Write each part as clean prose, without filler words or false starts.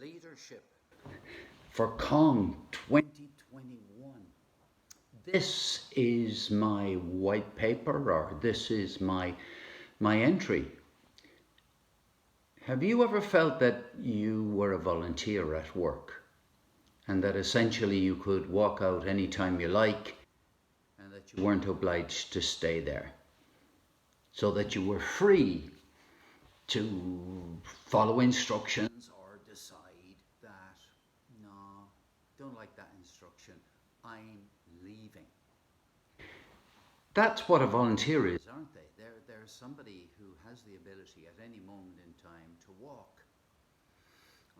Leadership for Kong 2021. This is my white paper, or this is my entry. Have you ever felt that you were a volunteer at work and that essentially you could walk out anytime you like and that you weren't obliged to stay there, so that you were free to follow instructions or decide that, no, don't like that instruction, I'm leaving? That's what a volunteer is, aren't they? They're somebody who has the ability at any moment in time to walk.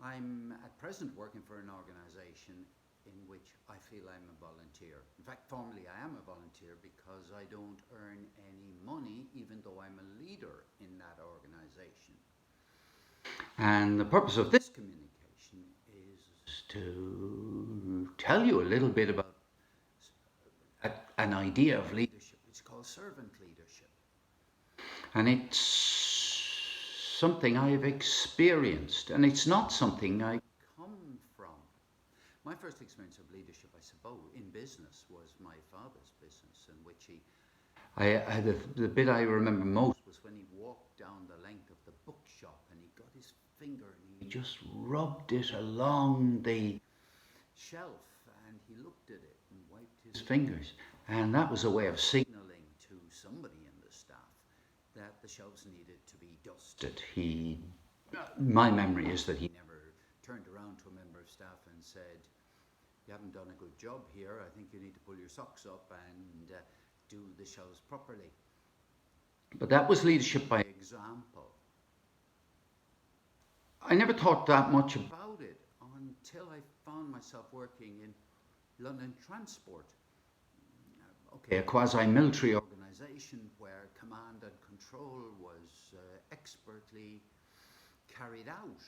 I'm at present working for an organisation in which I feel I'm a volunteer. In fact, formally I am a volunteer because I don't earn any money, even though I'm a leader in that organisation. And the purpose of this communication is to tell you a little bit about an idea of leadership. It's called servant leadership. And it's something I've experienced, and it's not something I come from. My first experience of leadership, I suppose, in business was my father's business, in which the bit I remember most was when he walked down the length of the bookshop and he got his finger and he just rubbed it along the shelf and he looked at it and wiped his fingers. And that was a way of signaling to somebody in the staff that the shelves needed to be dusted. My memory is that he never turned around to a member of staff and said, "You haven't done a good job here. I think you need to pull your socks up and do the shelves properly." But that was leadership by example. I never thought that much about it until I found myself working in London Transport. Okay, a quasi-military organisation where command and control was expertly carried out.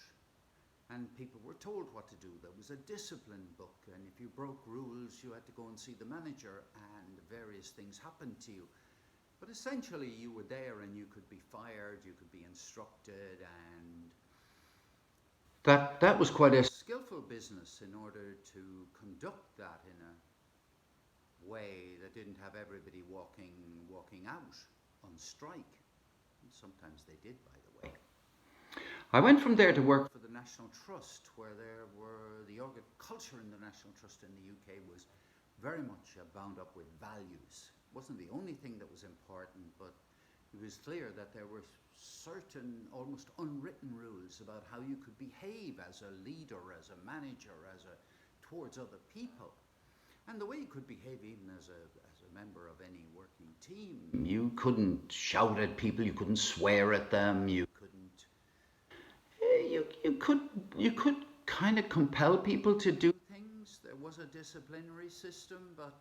And people were told what to do. There was a discipline book, and if you broke rules, you had to go and see the manager, and various things happened to you. But essentially, you were there, and you could be fired, you could be instructed, and that was quite a skillful business in order to conduct that in a way that didn't have everybody walking out on strike. And sometimes they did, by the way. I went from there to work for the National Trust, where the culture in the National Trust in the UK was very much bound up with values. It wasn't the only thing that was important, but it was clear that there were certain almost unwritten rules about how you could behave as a leader, as a manager, towards other people. And the way you could behave even as a member of any working team. You couldn't shout at people, you couldn't swear at them, you could kind of compel people to do things. There was a disciplinary system, but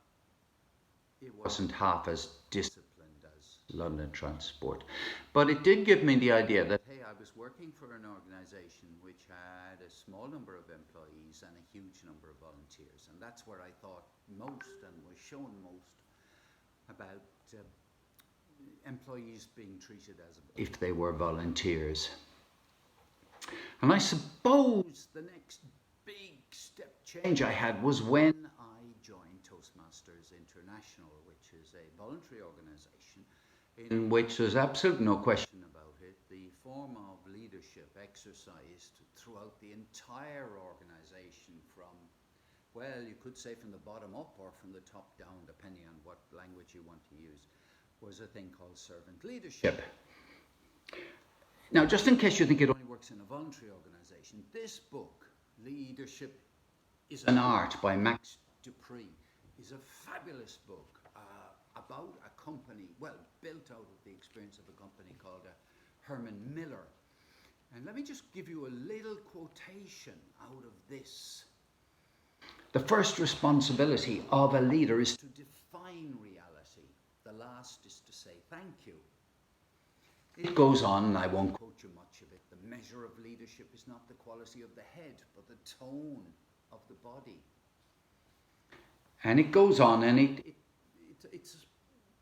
it wasn't half as disciplined as London Transport. But it did give me the idea that, hey, I was working for an organisation which had a small number of employees and a huge number of volunteers. And that's where I thought most and was shown most about employees being treated as if they were volunteers. And I suppose the next big step change I had was when I joined Toastmasters International, which is a voluntary organisation in which there's absolutely no question about it. The form of leadership exercised throughout the entire organisation from, well, you could say from the bottom up or from the top down, depending on what language you want to use, was a thing called servant leadership. Now, just in case you think it only works in a voluntary organisation, this book, Leadership is an Art by Max Dupree, is a fabulous book about a company, well, built out of the experience of a company called Herman Miller. And let me just give you a little quotation out of this. The first responsibility of a leader is to define reality. The last is to say thank you. It goes on, and I won't quote you much of it. The measure of leadership is not the quality of the head, but the tone of the body. And it goes on, and it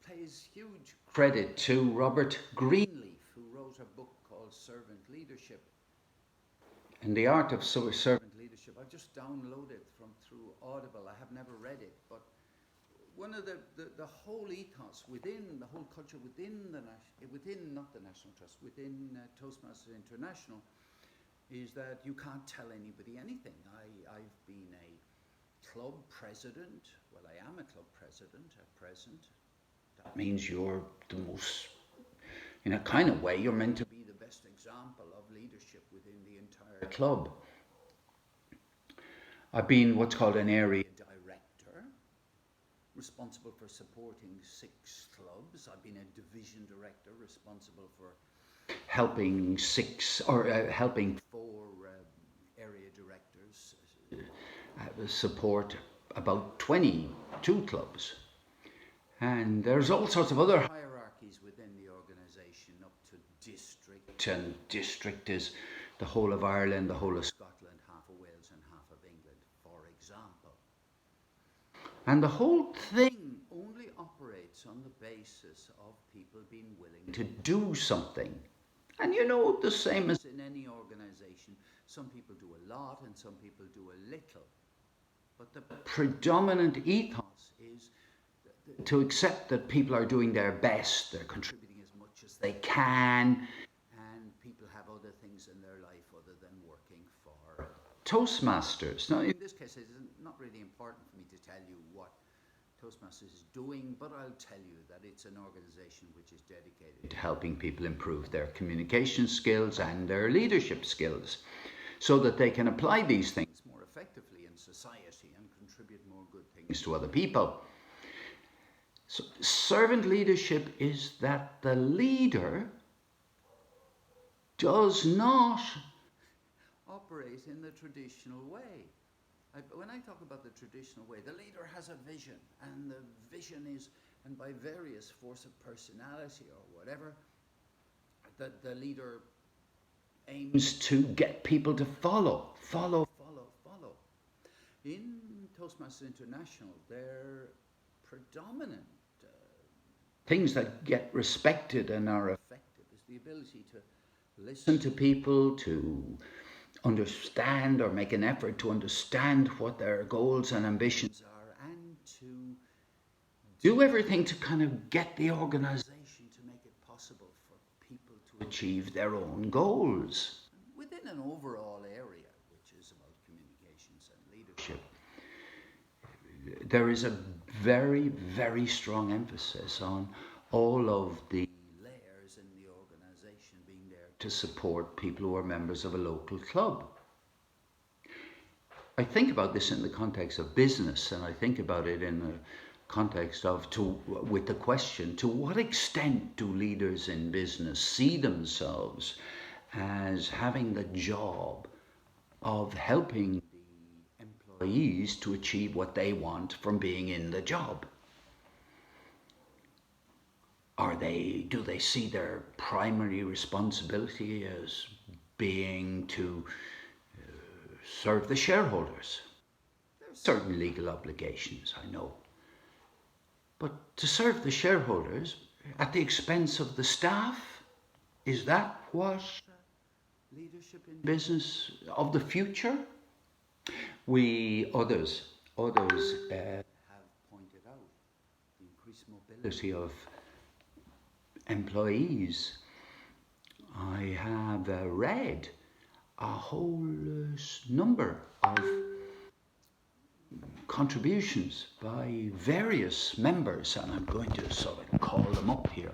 pays huge credit to Robert Greenleaf, who wrote a book called Servant Leadership. in the art of servant leadership. I've just downloaded through Audible. I have never read it, but one of the whole ethos within the whole culture within not the National Trust, within Toastmasters International, is that you can't tell anybody anything. I've been a club president. Well, I am a club president at present. That means you're the most, in a kind of way, you're meant to be the best example of leadership within the entire club. I've been what's called an area director, responsible for supporting 6 clubs. I've been a division director, responsible for helping 4 area directors support about 22 clubs. And there's all sorts of other hierarchies within the organisation, up to district, and district is the whole of Ireland, the whole of Scotland, half of Wales and half of England, for example. And the whole thing only operates on the basis of people being willing to do something. And you know, the same as in any organisation, some people do a lot and some people do a little. But the predominant ethos is to accept that people are doing their best, they're contributing as much as they can, and people have other things in their life other than working for Toastmasters. Now, in this case, it's not really important for me to tell you what Toastmasters is doing, but I'll tell you that it's an organisation which is dedicated to helping people improve their communication skills and their leadership skills so that they can apply these things more effectively in society and contribute more good things to other people. So, servant leadership is that the leader does not operate in the traditional way. When I talk about the traditional way, the leader has a vision, and the vision is, and by various force of personality or whatever, that the leader aims to get people to follow. In Toastmasters International, their predominant things that get respected and are effective is the ability to listen to people, to understand or make an effort to understand what their goals and ambitions are, and to do everything to kind of get the organisation to make it possible for people to achieve their own goals within an overall area which is about communications and leadership. There is a very, very strong emphasis on all of the layers in the organisation being there to support people who are members of a local club. I think about this in the context of business, and I think about it in the context of with the question, to what extent do leaders in business see themselves as having the job of helping the employees to achieve what they want from being in the job? Do they see their primary responsibility as being to serve the shareholders? There are certain legal obligations, I know. But to serve the shareholders at the expense of the staff, is that what leadership in business of the future? Others have pointed out the increased mobility of employees. I have read a whole number of contributions by various members, and I'm going to sort of call them up here,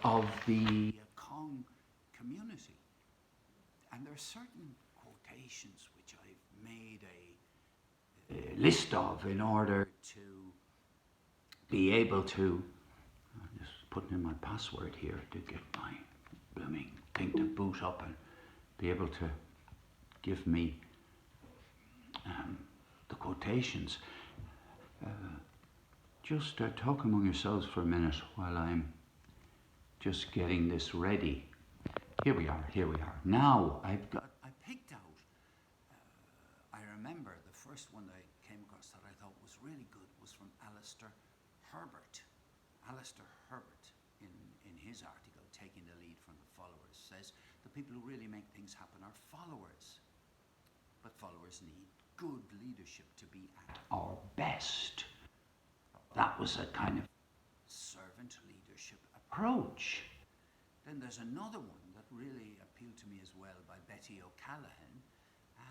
of the Kong community. And there are certain quotations which I've made a list of in order to be able to, I'm just putting in my password here to get my blooming thing to boot up and be able to give me the quotations. Just talk among yourselves for a minute while I'm just getting this ready. Here we are. Now I picked out, I remember the first one that I came across that I thought was really good was from Alistair Herbert. Alistair Herbert, in his article, Taking the Lead from the Followers, says the people who really make things happen are followers. followers need good leadership to be at our best. That was a kind of servant leadership approach. Then there's another one that really appealed to me as well by Betty O'Callaghan.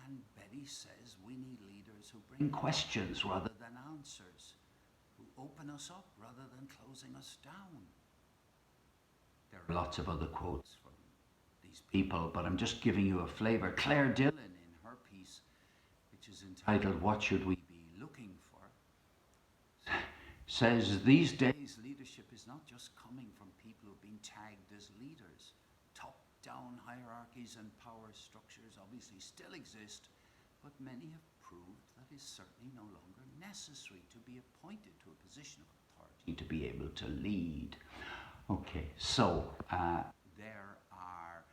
And Betty says we need leaders who bring questions rather than answers, who open us up rather than closing us down. There are lots of other quotes from these people, but I'm just giving you a flavour. Claire Dillon, in her piece, which is entitled "What Should We Be Looking For?", says these days leadership is not just coming from people who've been tagged as leaders. Top-down hierarchies and power structures obviously still exist, but many have proved that is certainly no longer necessary to be appointed to a position of authority to be able to lead. Okay, so there are,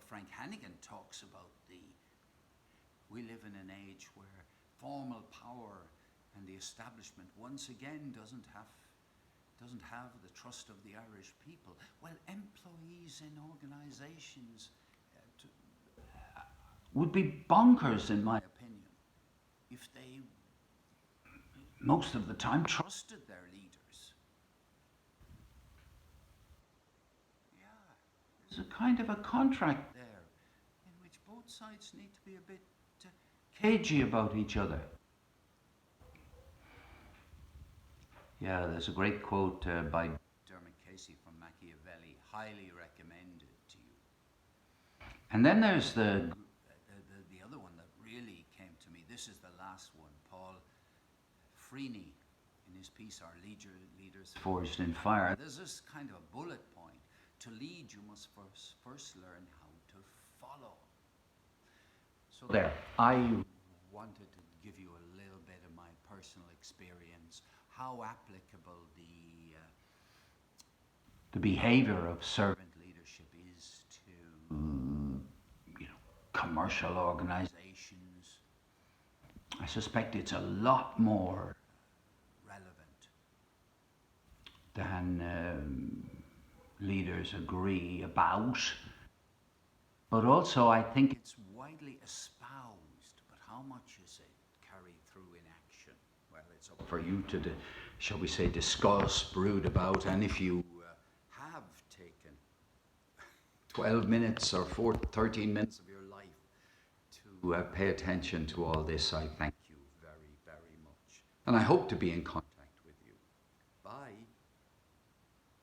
Frank Hannigan talks about we live in an age where formal power and the establishment once again doesn't have the trust of the Irish people. Well, employees in organisations would be bonkers, in my opinion, if they most of the time trusted their leaders. Yeah, there's a kind of a contract there in which both sides need to be a bit cagey about each other. Yeah, there's a great quote by Dermot Casey from Machiavelli, highly recommended to you. And then there's the other one that really came to me. This is the last one, Paul Freeney, in his piece, Our Leaders Forged in Fire. There's this kind of a bullet point. To lead, you must first learn how to follow. So there, I wanted to give you a little bit of my personal experience, how applicable the behavior of servant leadership is to commercial organizations. I suspect it's a lot more relevant than leaders agree about, but also I think it's widely espoused, but how much is it carried through in action? Well, it's up for you to, shall we say, discuss, brood about, and if you have taken 12 minutes or 13 minutes of your life to pay attention to all this, I thank you very, very much. And I hope to be in contact